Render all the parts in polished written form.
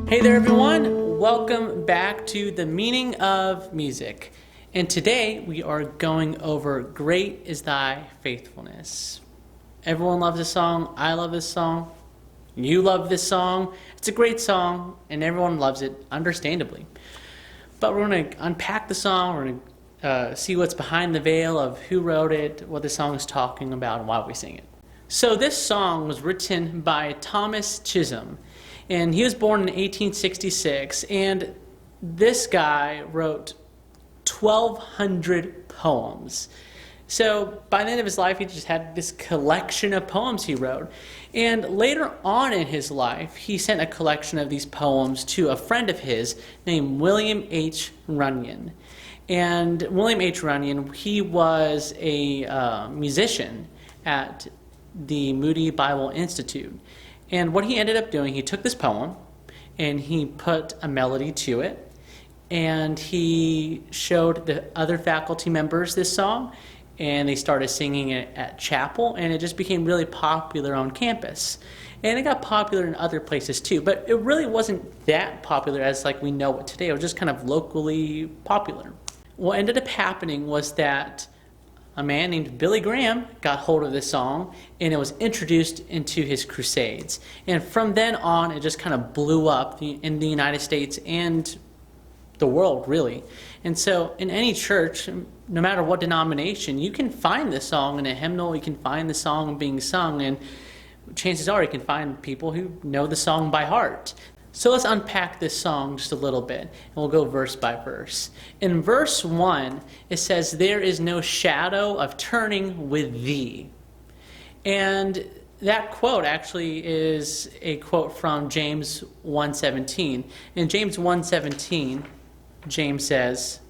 Hey there everyone, welcome back to The Meaning of Music. And today we are going over Great is Thy Faithfulness. Everyone loves this song, I love this song, you love this song. It's a great song and everyone loves it, understandably. But we're going to unpack the song, we're going to see what's behind the veil of who wrote it, what the song is talking about, and why we sing it. So this song was written by Thomas Chisholm. And he was born in 1866, and this guy wrote 1,200 poems. So by the end of his life, he just had this collection of poems he wrote. And later on in his life, he sent a collection of these poems to a friend of his named William H. Runyon. And William H. Runyon, he was a musician at the Moody Bible Institute. And what he ended up doing, he took this poem and he put a melody to it, and he showed the other faculty members this song, and they started singing it at chapel, and it just became really popular on campus. And it got popular in other places too, but it really wasn't that popular as like we know it today. It was just kind of locally popular. What ended up happening was that a man named Billy Graham got hold of this song, and it was introduced into his crusades. And from then on, it just kind of blew up in the United States and the world, really. And so in any church, no matter what denomination, you can find this song in a hymnal, you can find the song being sung, and chances are you can find people who know the song by heart. So let's unpack this song just a little bit, and we'll go verse by verse. In verse 1, it says, "There is no shadow of turning with thee." And that quote actually is a quote from James 1:17. In James 1:17, James says,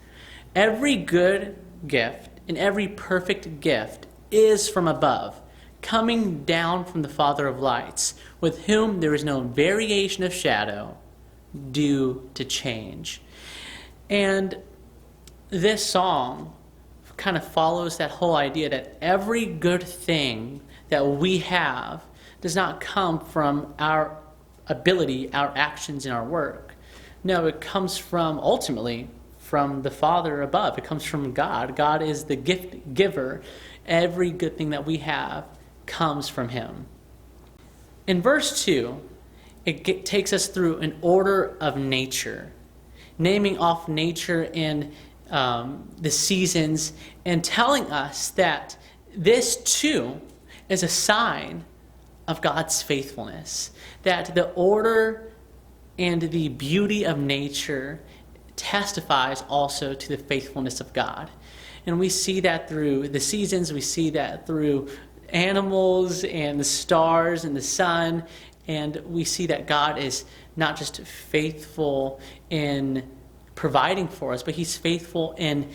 "Every good gift and every perfect gift is from above, coming down from the Father of lights, with whom there is no variation of shadow due to change." And this song kind of follows that whole idea that every good thing that we have does not come from our ability, our actions, and our work. No, it comes from, ultimately, from the Father above. It comes from God. God is the gift giver. Every good thing that we have comes from Him. In verse 2, it takes us through an order of nature, naming off nature and the seasons, and telling us that this too is a sign of God's faithfulness, that the order and the beauty of nature testifies also to the faithfulness of God. And we see that through the seasons, we see that through animals and the stars and the sun, and we see that God is not just faithful in providing for us, but He's faithful in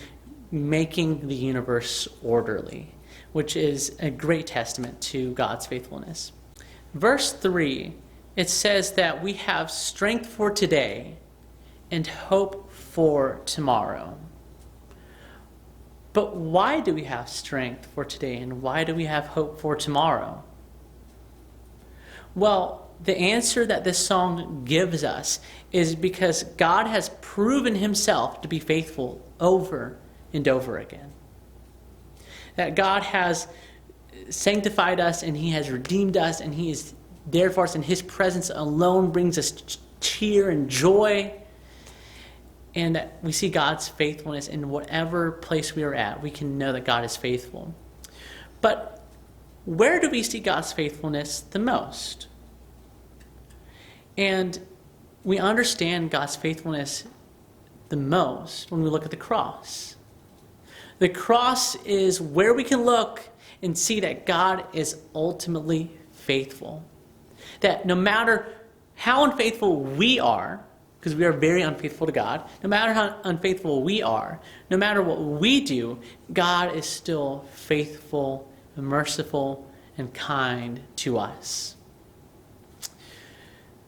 making the universe orderly, which is a great testament to God's faithfulness. Verse 3, it says that we have strength for today and hope for tomorrow. But why do we have strength for today, and why do we have hope for tomorrow? Well, the answer that this song gives us is because God has proven Himself to be faithful over and over again. That God has sanctified us, and He has redeemed us, and He is there for us, and His presence alone brings us cheer and joy. And that we see God's faithfulness in whatever place we are at. We can know that God is faithful. But where do we see God's faithfulness the most? And we understand God's faithfulness the most when we look at the cross. The cross is where we can look and see that God is ultimately faithful. That no matter how unfaithful we are, because we are very unfaithful to God, no matter how unfaithful we are, no matter what we do, God is still faithful, merciful, and kind to us.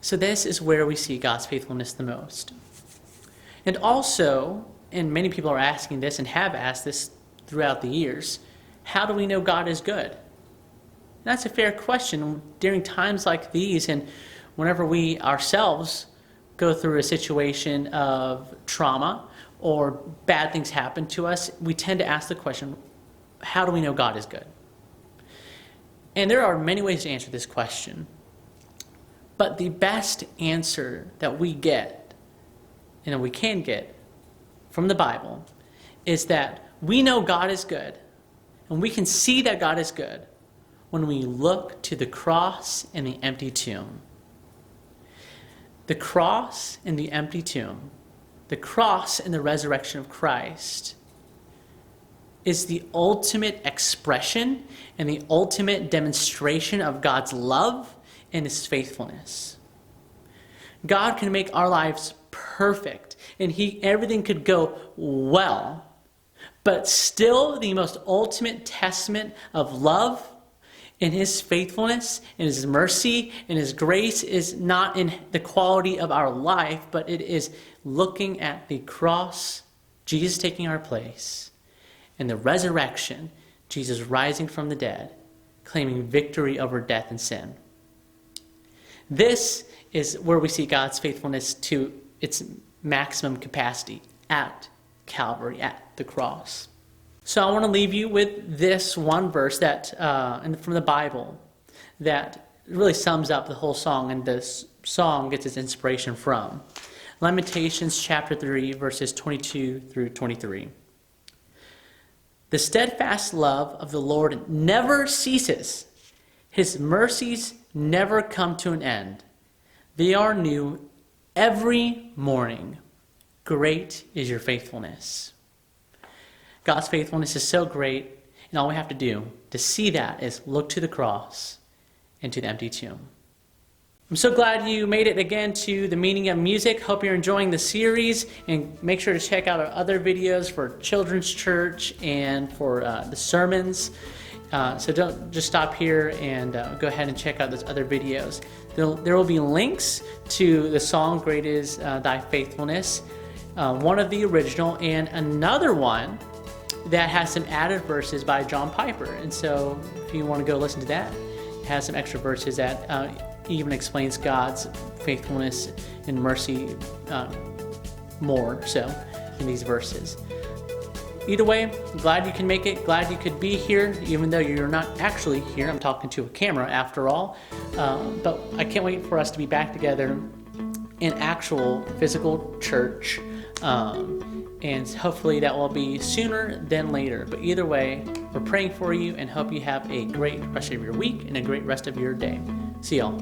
So this is where we see God's faithfulness the most. And also, and many people are asking this and have asked this throughout the years, how do we know God is good? That's a fair question during times like these, and whenever we ourselves go through a situation of trauma or bad things happen to us, we tend to ask the question, how do we know God is good? And there are many ways to answer this question. But the best answer that we get, and we can get from the Bible, is that we know God is good, and we can see that God is good when we look to the cross and the empty tomb. The cross and the empty tomb, the cross and the resurrection of Christ, is the ultimate expression and the ultimate demonstration of God's love and His faithfulness. God can make our lives perfect, and everything could go well, but still the most ultimate testament of love and His faithfulness and His mercy and His grace is not in the quality of our life, but it is looking at the cross, Jesus taking our place, and the resurrection, Jesus rising from the dead, claiming victory over death and sin. This is where we see God's faithfulness to its maximum capacity at Calvary, at the cross. So I want to leave you with this one verse that from the Bible that really sums up the whole song, and this song gets its inspiration from Lamentations chapter 3, verses 22 through 23. The steadfast love of the Lord never ceases. His mercies never come to an end. They are new every morning. Great is your faithfulness. God's faithfulness is so great, and all we have to do to see that is look to the cross and to the empty tomb. I'm so glad you made it again to The Meaning of Music. Hope you're enjoying the series, and make sure to check out our other videos for Children's Church and for the sermons. So don't just stop here, and go ahead and check out those other videos. There will be links to the song Great Is Thy Faithfulness, one of the original, and another one that has some added verses by John Piper. And so if you want to go listen to that, it has some extra verses that even explains God's faithfulness and mercy more so in these verses. Either way, I'm glad you can make it, glad you could be here, even though you're not actually here. I'm talking to a camera after all. But I can't wait for us to be back together in actual physical church. And hopefully that will be sooner than later. But either way, we're praying for you and hope you have a great rest of your week and a great rest of your day. See y'all.